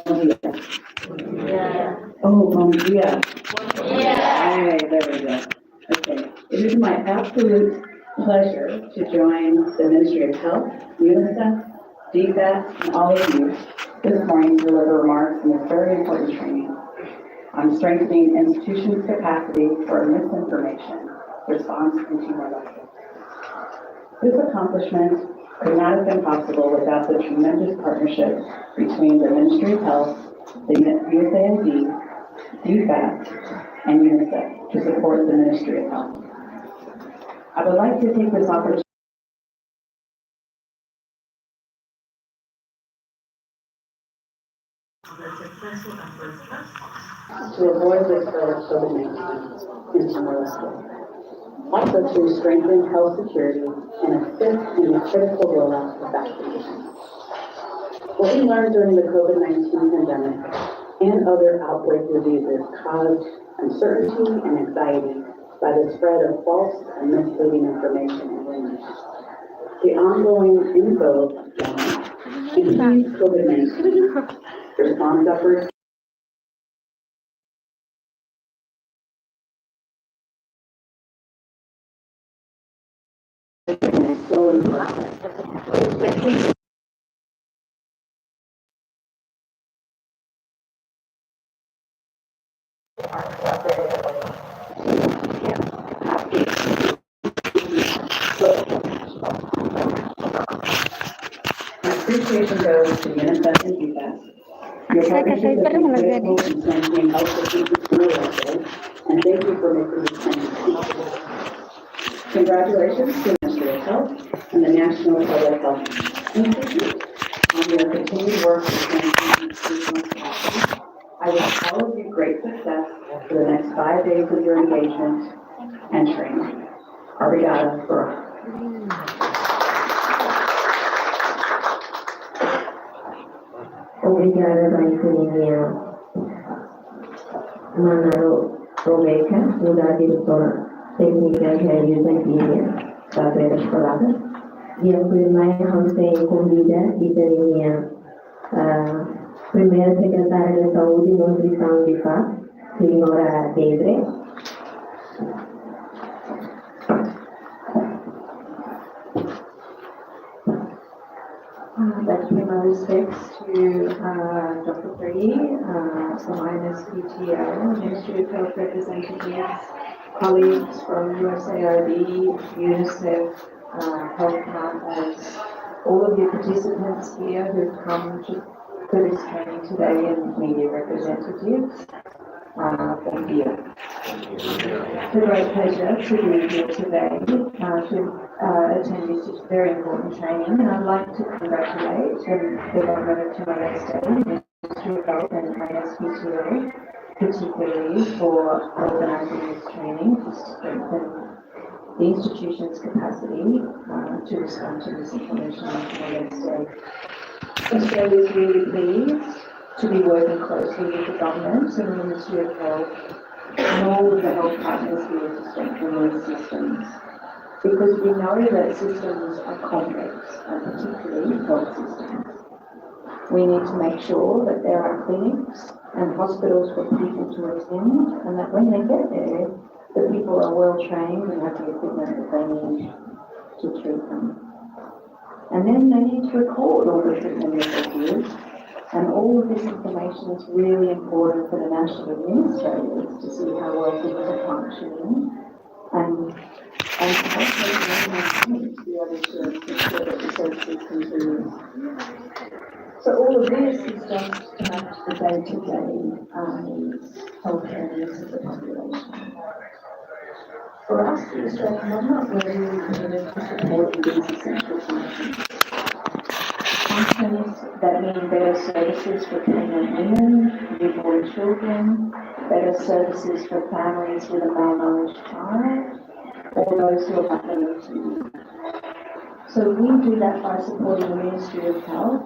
Yeah. Oh, bom dia. Hey, there we go. Okay. It is my absolute pleasure to join the Ministry of Health, UNICEF, DFAT, and all of you this morning to deliver remarks on this very important training on strengthening institutions' capacity for misinformation response in Timor. This accomplishment could not have been possible without the tremendous partnership between the Ministry of Health, the USAID, DFAT, and UNICEF to support the Ministry of Health. I would like to take this opportunity to avoid the spread of COVID-19 in Timor-Leste. Also to strengthen health security and assist in the critical rollout of vaccinations. What we learned during the COVID-19 pandemic and other outbreak diseases caused uncertainty and anxiety by the spread of false and misleading information and rumors. The ongoing info includes COVID-19 response efforts, appreciation goes to UNICEF and DFAT. Your partnership has been critical in strengthening health systems in Timor-Leste, and thank you for making this training possible. Congratulations to the Ministry of Health and the National Public Health Institute on your continued work to strengthen institutional capacity. I wish all of you great success for the next 5 days of your engagement and training. Obrigada por Obrigada, Rainha Manaro Romeca, da diretora técnica Realiza da Breve Escolada. E a primeira Ramsey convida e teria a primeira secretária de Saúde e Nutrição de FA, senhora Deidre. Let's pay my respects to Dr. Brady, from INSPTO, Ministry of Health representatives, colleagues from USAID, UNICEF, health partners, all of you participants here who've come to this training today, and media representatives. Thank you. It's a great pleasure to be here today to attend this very important training, and I'd like to congratulate the Government of Timor-Leste, Ministry of Health and INSPTO, particularly for organising this training to strengthen the institution's capacity to respond to misinformation in Timor-Leste. Australia is really pleased to be working closely with the government and the Ministry of Health and all of the health partners here to strengthen these systems. Because we know that systems are complex, and particularly health systems. We need to make sure that there are clinics and hospitals for people to attend, and that when they get there, the people are well trained and have the equipment that they need to treat them. And then they need to record all the treatment that they use, and all of this information is really important for the national administrators to see how well things are functioning, and to help them to be able to ensure that the services continue. So all of this is just to match the day-to-day needs, healthcare needs of the population. For us, the Australian government, we're really committed to supporting these essential functions. Functions that mean better services for pregnant women, newborn children, better services for families with a malnourished child, or those who are battling. So we do that by supporting the Ministry of Health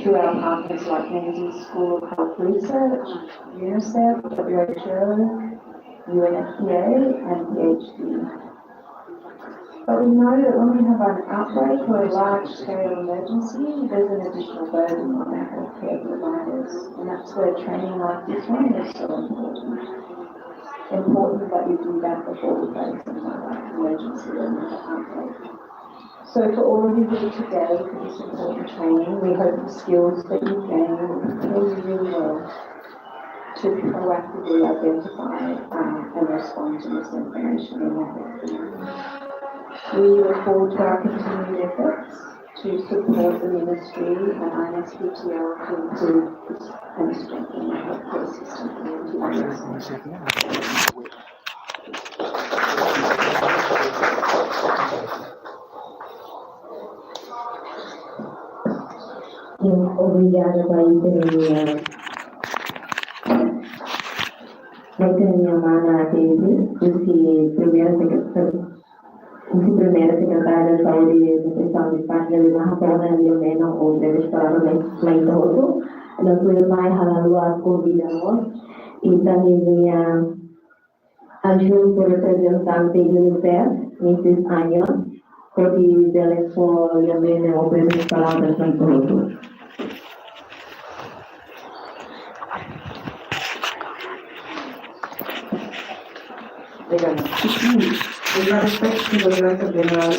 through our partners like Menzies School of Health Research, UNICEF, WHO, UNFPA, and PhD. But we know that when we have an outbreak or a large-scale emergency, there's an additional burden on our healthcare healthcare providers, and that's where training like this one is so important. Important that you do that before we face something like emergency or mental health. So for all of you here today for this important training, we hope the skills that you've gained will prepare you really well to proactively identify and respond to misinformation in your health. We look forward to our continued efforts to support the ministry and INSPTL to improve and strengthen the healthcare system in Timor. Obrigada, Bahia, não tenho mana teve, primeira secretária de saúde e nutrição de Espanha, de Marrapona, e eu mesmo, ou deve esperar mais todo, nós fomos mais halal as convidamos, e também minha ajuda representante do UNICEF, nesses anos, porque dela foi a minha opinião palavras mais todo. With respect to the Director General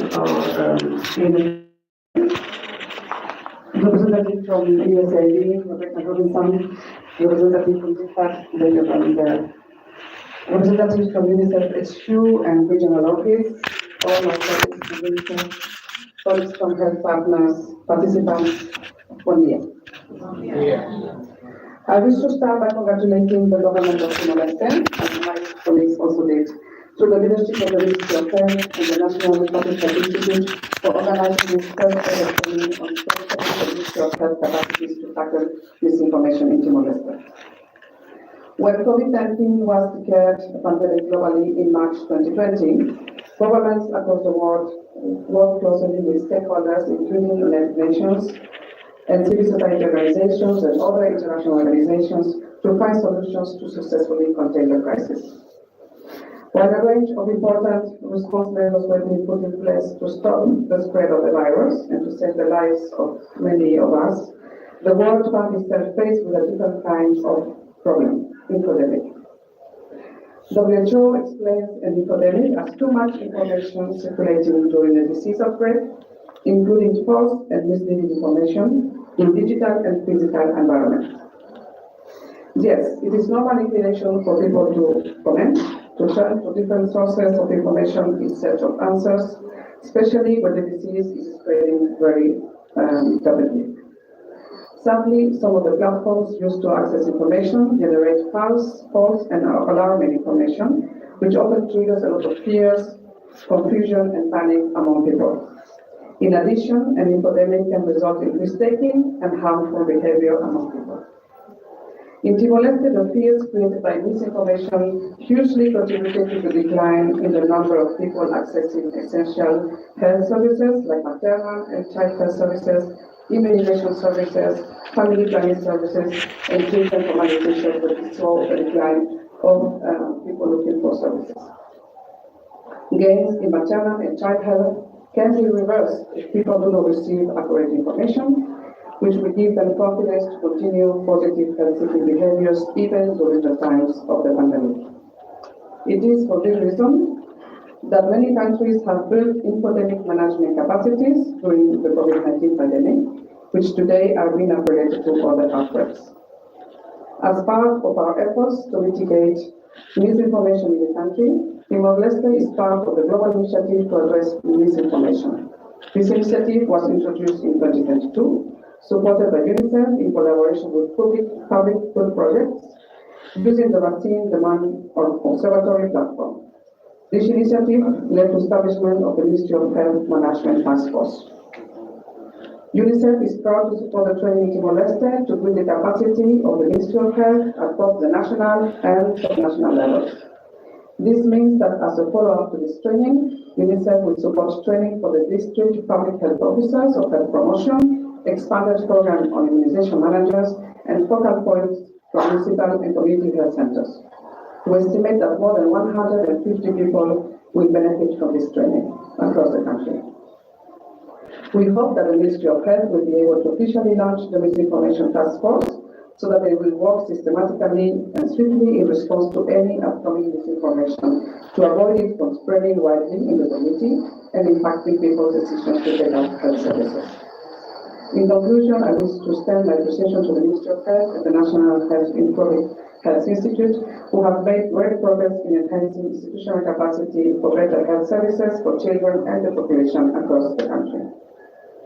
representative from USAID, Rebecca Robinson, representative from DFAT, representatives from UNICEF HQ and regional office, all my colleagues from UNICEF, colleagues from health partners, participants, one year. I wish to start by congratulating the government of Timor-Leste, as my colleagues also did, through the leadership of the Ministry of Health and the National Public Health Institute for organizing this first ever training on the Ministry of Health capacities to tackle misinformation in Timor-Leste. When COVID-19 was declared a pandemic globally in March 2020, governments across the world worked closely with stakeholders, including United Nations and civil society organizations and other international organizations, to find solutions to successfully contain the crisis. While a range of important response measures were being put in place to stop the spread of the virus and to save the lives of many of us, the world found itself faced with a different kind of problem, infodemic. WHO explains an infodemic as too much information circulating during a disease outbreak, including false and misleading information in digital and physical environments. Yes, it is normal inclination for people to comment, to turn to different sources of information in search of answers, especially when the disease is spreading very rapidly. Sadly, some of the platforms used to access information generate false and alarming information, which often triggers a lot of fears, confusion, and panic among people. In addition, an infodemic can result in risk-taking and harmful behavior among people. In Timor-Leste, the fears created by misinformation hugely contributed to the decline in the number of people accessing essential health services like maternal and child health services, immunization services, family planning services, and treatment for malnutrition, but we saw a decline of people looking for services. Gains in maternal and child health can be reversed if people do not receive accurate information, which will give them confidence to continue positive health-seeking behaviors even during the times of the pandemic. It is for this reason that many countries have built infodemic management capacities during the COVID-19 pandemic, which today are being upgraded to other outbreaks. As part of our efforts to mitigate misinformation in the country, Timor-Leste is part of the global initiative to address misinformation. This initiative was introduced in 2022, supported by UNICEF in collaboration with public food projects, using the Vaccine Demand Observatory platform. This initiative led to establishment of the Ministry of Health Management Task Force. UNICEF is proud to support the training in Timor-Leste to build the capacity of the Ministry of Health at both the national and subnational levels. This means that as a follow-up to this training, UNICEF will support training for the district public health officers of health promotion, expanded program on immunization managers, and focal points from municipal and community health centers. We estimate that more than 150 people will benefit from this training across the country. We hope that the Ministry of Health will be able to officially launch the Misinformation Task Force so that they will work systematically and swiftly in response to any upcoming misinformation to avoid it from spreading widely in the community and impacting people's decisions to take out health services. In conclusion, I wish to extend my appreciation to the Ministry of Health and the National Health Institute, who have made great progress in enhancing institutional capacity for better health services for children and the population across the country.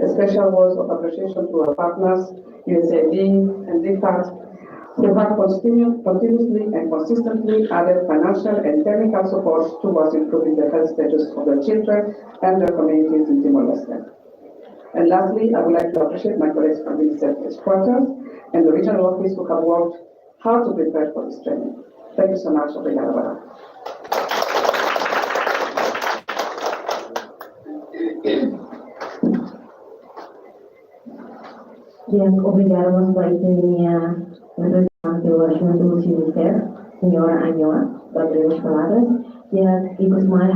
A special word of appreciation to our partners, USAID and DFAT, who have continuously and consistently added financial and technical support towards improving the health status of their children and their communities in Timor-Leste. And lastly, I would like to appreciate my colleagues from UNICEF headquarters and the regional office who have worked hard to prepare for this training. Thank you so much. Obrigada. Obrigada pela minha representante do Orçamento do Ministério, senhora Anhoa, para as palavras. E com mais,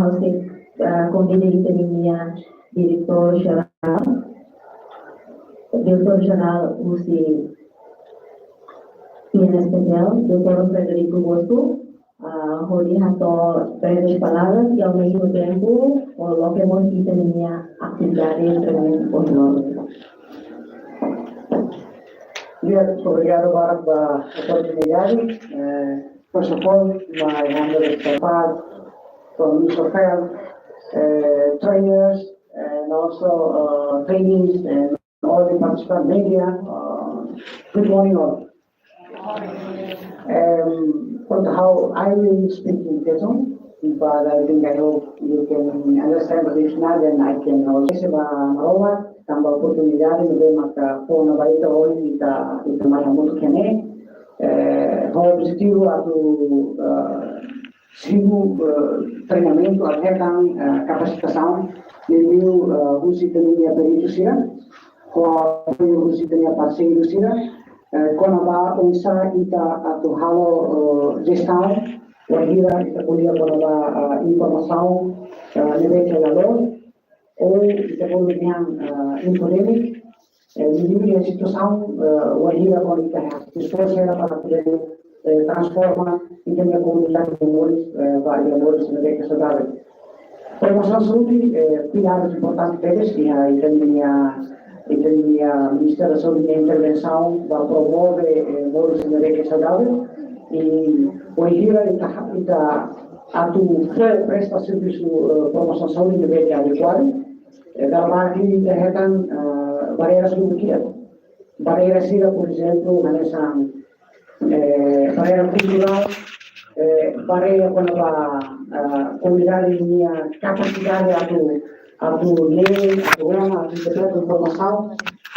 eu convidei a minha diretor-geral, em especial, Dr. Frederico Bosco, onde estou para as palavras e ao mesmo tempo coloquemos aqui a minha atividade de treinamento pós-normal. Obrigado pela oportunidade. First of all, my humble thanks from Ministry of Health, trainers, and also trainees and all the participant media. Good morning all. How I will speak in Quezon, but I hope you can understand the dictionary and I can also tambah oportunidade de ver maka pona baita hoje ita mais muito que nem o objetivo do treinamento até capacitação de mil usitannya peritusia ko usitannya parceria kona ba unsa ita atau halo gestão wahira ita kuliah kona ba informasaun nebe kelalo ou desenvolvimento econômico, diminuir a situação, o agir econômica, esforço era para poder transformar e ter a comunidade de amores, vários amores na década saudável. Promoção de saúde, pilares importantes deles, que a Ministério da Saúde de Intervenção vai promover amores na década saudável e o agir a tu presta serviço promoção de saúde de adequado. Dalam arti terhadap barriera sedemikian. Barriera sila, por exemplo, manesan barriera cultural, barriera quando a comunidade tinha capacidade a ler, a programa, a interpretar informação,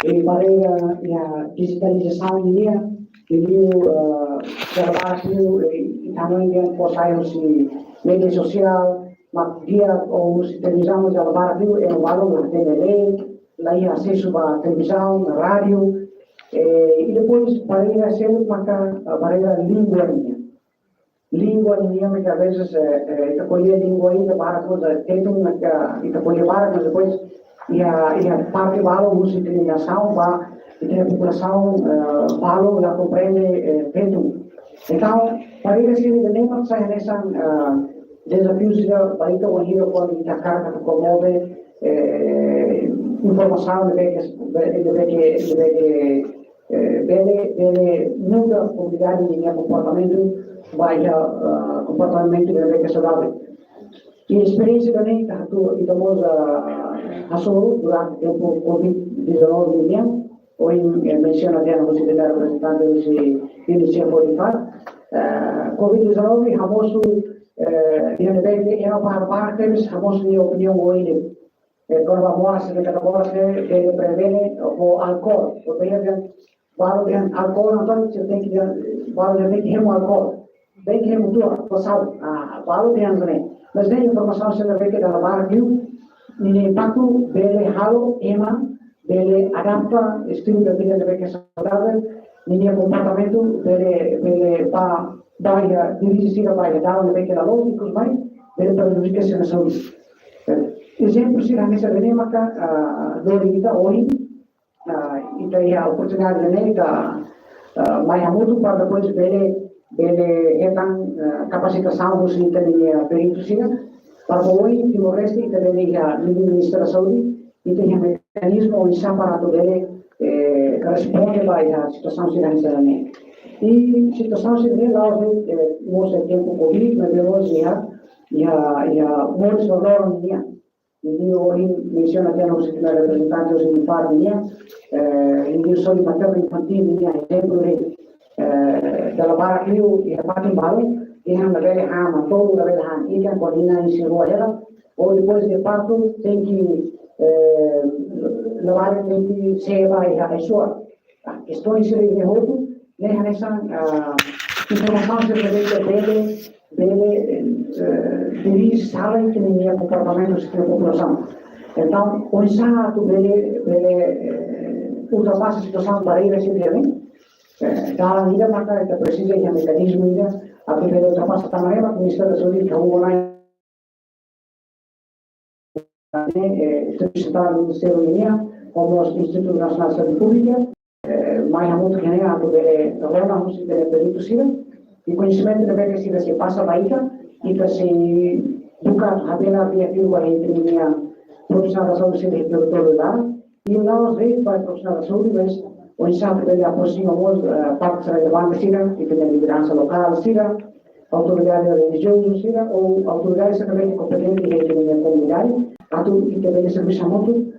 e barriera a digitalização tinha, e trabalho e também tem possados de mídia social. Mas dia os televisão já levaram o valor da TV, lá ia acesso à televisão, na rádio, e depois para ir a ser uma barreira língua porque às vezes ita colher língua ainda para coisa tem uma ita colher para mas depois ia parte valor uso de televisão para a população valor lá compreende feito. Então para ir a ser de nem para nessa desafios baik wahira quando kita carga promove informação de muda comunidade de comportamento comportamento de saudável e experiência também estamos passou durante o Covid-19 hoje menciona até no secretário representante do UNICEF Covid-19 famoso yang lebih yang apa terus harus opinion ini kalau vamos a kata bola se prevene o alcohol o pegar baru dengan alcohol nonton tem que baru tem que hemo alcohol tem que hemo tuh pasal baru dengan ini mas nem informação se leva que dalam barco ini impacto bele halo ema bele adapta estilo de vida leva que saudável ini comportamento bele dirigir para dar um pequeno lógico mais ele produzir que se saúde exemplo sih kami sebenarnya maka dari kita ori kita ya oportunidade ne da mai muito para depois bele etan capacitação dos italianos peritos sih para hoje Timor Leste kita bele ya ministra Saude itu yang mekanismo bisa para tu bele responde vai a situação sih kami sebenarnya e situação sih bele lá nós tempo Covid mas vemos ya muitos valores dia Io menciono che hanno la rappresentante di famiglia, io sono materno infantile, esempio dalla barra che io ho fatto in ballo, e hanno la bella ama, todo la bella ama, e che ancora in si ruola, o depois di parto, tem que lavare, tem que seba e a sua. Questões se lhe derrotam, né, nessa informação se deve dirige sabem que nem comportamentos que a população. Então, o insato ultrapassa a situação para ir a esse dia, da vida marca que precisa de mecanismo ainda a que ele ultrapassa a maneira que o Ministério da Saúde que o online está no Ministério da União, como o Instituto Nacional de Saúde Pública, mais a muito que nem a que ele torna um sistema perito civil e conhecimento de que se passa a vida kita si bukan habela dia juga ini profesional saúde se betul lá e nós veio para profesional saúde mas o insato dele aproximamos partes relevantes sira e tem liderança local sira autoridade religiosa sira ou autoridade secretamente competente de minha comunidade atau kita beri serviço muito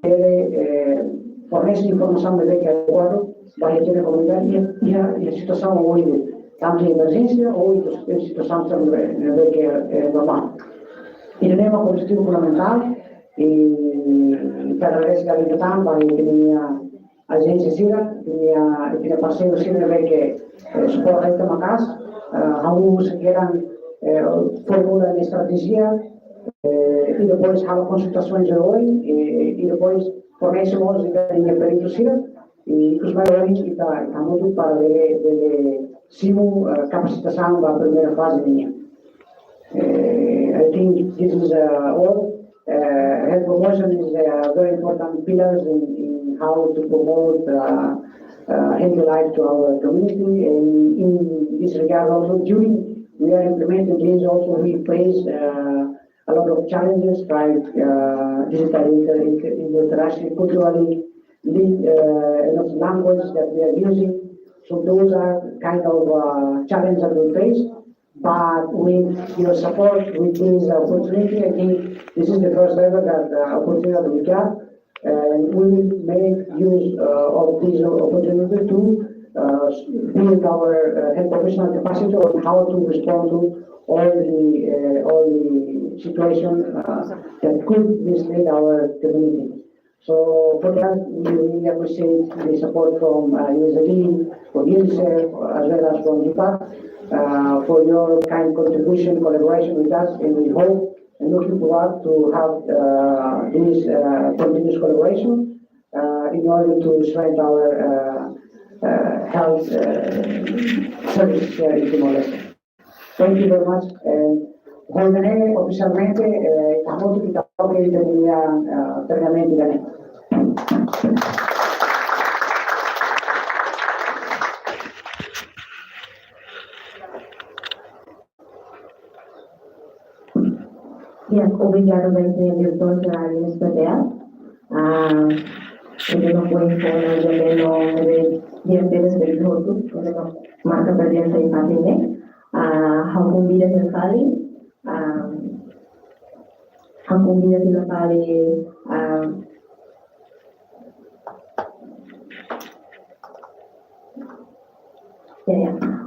ele fornece informação de que é adequado para a comunidade e a situação hoje tanto em emergência ou em situação que é normal. E não é uma positivo fundamental e para esse galinho vai que minha agência sira, minha parceiro sira que suporta esta casa, alguns queiram formular estratégia e depois há consultações de hoje e depois fornecemos em perito sira e os maiores que está muito para ver Simu capacitação da primeira fase minha. I think this is all. Health promotion is a very important pillars in how to promote healthy life to our community. And in this regard, also during we are implementing this, also we face a lot of challenges like digital literacy, culturally, language that we are using. So those are kind of challenges that we face, but with your support, with this opportunity, I think this is the first level that opportunity that we got, and we will make use of this opportunity to build our health professional capacity on how to respond to all the situations that could mislead our community. So for that, we really appreciate the support from USAID, from UNICEF, as well as from UPAC, for your kind contribution, collaboration with us, and we hope and looking forward to have this continuous collaboration in order to strengthen our health service here in Timor Leste. Thank you very much. Jorge, oficialmente, estamos invitados que tenía previamente gané. Yes, obrigado, diretor geral ministerial. Eu não vou informar também no diretor espirituoso, marca presença em família. Convida que fale, convida que fale,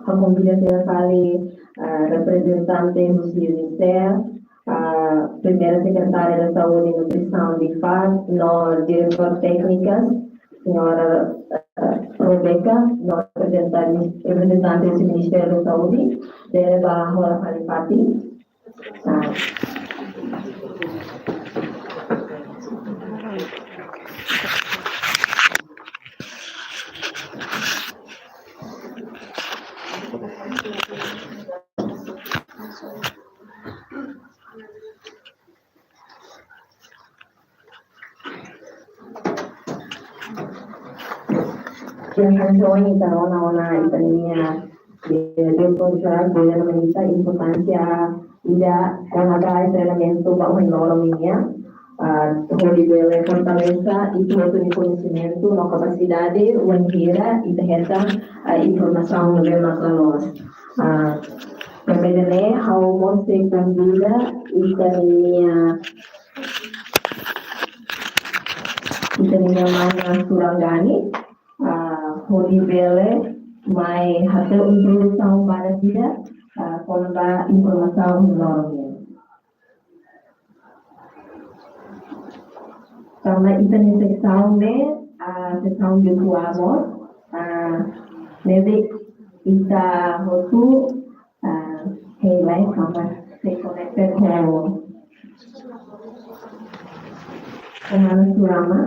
convida que fale representante do Ministério, primeira secretária da Saúde e Nutrição de FAD, no diretor técnicas, senhora Rebeca, no representante do Ministério da Saúde, dele vai rolar Kalipati. yang join ita ona ita niya dia contra gobernamenta importancia ida con atrás treinamento ba un loro minha Hollywood fortaleza e todo o conhecimento na capacidade wanhira e terreta a informação no bem para nós. Pembedane how você convida itania mana surangani Hollywood mai hasil introdução para dia com a informação no Karena ita ni seksau virtual nebe ita hotu helai kama se connected ko mana surama